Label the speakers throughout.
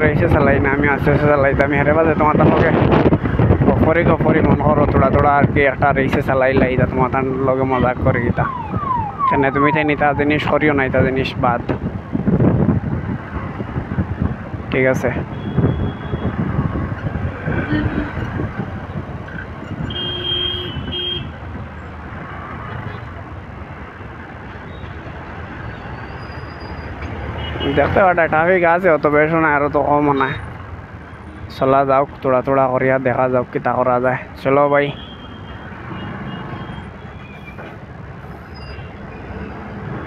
Speaker 1: রেসে চালাই না, আমি আস্তে আস্তে চালাইতে আমি হেরে বাজে তোমার তার লগে গফরি মন করো তোড়া আর কি একটা রেসে চালাই লাইতা তোমার তার লগে মজাক করে গীতা কেন তুমি তাই নিতা জিনিস করিও না এটা জিনিস বাদ, ঠিক আছে? দেখতে পাটা ট্রাফিক আছে অত বেশি না, আরো তো কম না। চলা যাওক তোড়া করিয়া দেখা যাওক কিতা করা যায়। চলো ভাই,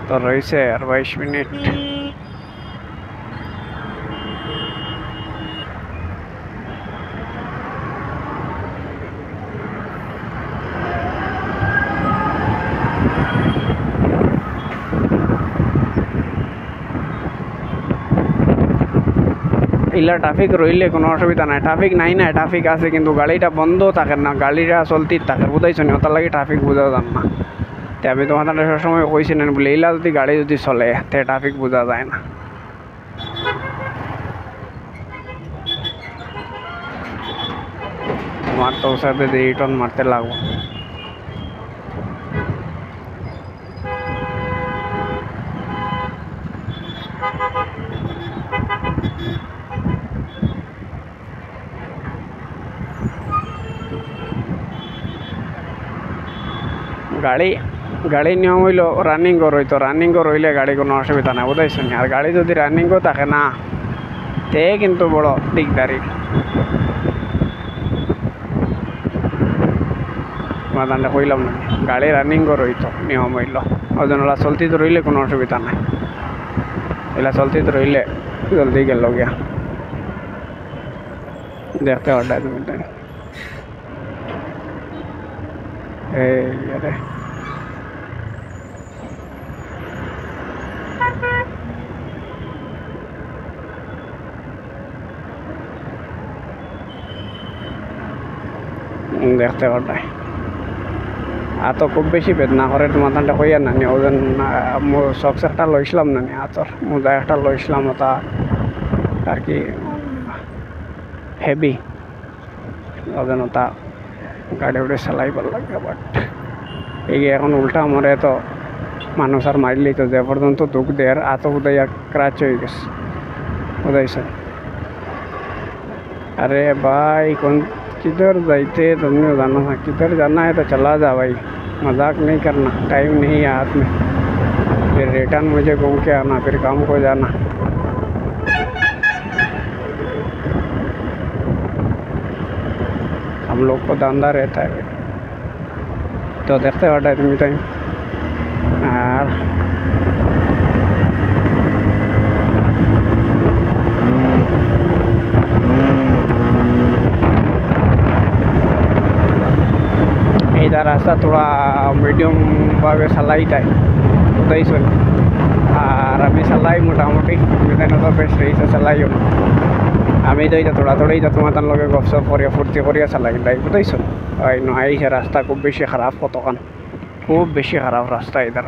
Speaker 1: তো রয়েছে আর 22 মিনিট। ইলা ট্রাফিক রইলে কোনো অসুবিধা নাই, ট্রাফিক নাই না, ট্রাফিক আছে কিন্তু গাড়িটা বন্ধ থাকে না, গাড়িটা চলতি থাকে, বুঝাইছো নি? ওটার লাগে ট্রাফিক বোঝা যান না। তো আমি তোমাদের সবসময় কইছিলেন বলে এইলা যদি গাড়ি যদি চলে তে ট্রাফিক বোঝা যায় না। তোমার তো সাথে রিটার্ন মারতে লাগবো। গাড়ি নিয়ম হইল রানিংও রইতো, রানিংও রইলে গাড়ি কোনো অসুবিধা নাই, বুঝাইছো নি? আর গাড়ি যদি রানিংও থাকে না তে কিন্তু বড় দিকদারি। মাদানটা কইলাম না, গাড়ি রানিংও রইতো নিয়ম হইল, ওই জন্য ওরা চলতি তো রইলে কোনো অসুবিধা নাই, এলা চলতি তো রইলে জলদি গেল গিয়া দেখতে পারটা তুমি তাই। এই দেখতে পারটাই তো খুব বেশি বেদনা করে তোমার তানটা কইয়া নানি ওজন সক্স একটা লইছিলাম নানি হাতর মোজা একটা লইছিলাম, ওটা আর কি হেভি ওজন, ওটা গাড়ি উড়ে চালাইবার লাগে। বাট এই এখন উল্টা আমার এত মানুষ আর মারিলেই তো যে পর্যন্ত দুঃখ দেয় আত উদয়া ক্রাচ হয়ে গেছে, বুঝাইছে? अरे भाई कौन किधर जाते तुमने जाना था, किधर जाना है तो चला जा भाई, मजाक नहीं करना, टाइम नहीं है हाथ में, फिर रिटर्न मुझे घूम के आना, फिर काम को जाना। हम लोग को धंधा रहता है तो देखते हो तुम टाइम। और इधर रास्ता थोड़ा मीडियम भावे चलाई जाए बुझाइছো, আর আমি চালাই মোটামুটি মিজানো তো বেশ রয়েছে চালাইও না, আমি তো এটা থোড়া থোড়াই তোমার তার লগে গপসপ করিয়া ফুর্তি করিয়া চালাই তাই, বুঝাইছো? ওই নয় রাস্তা খুব বেশি খারাপ, কতক্ষণ খুব বেশি খারাপ রাস্তা এদার।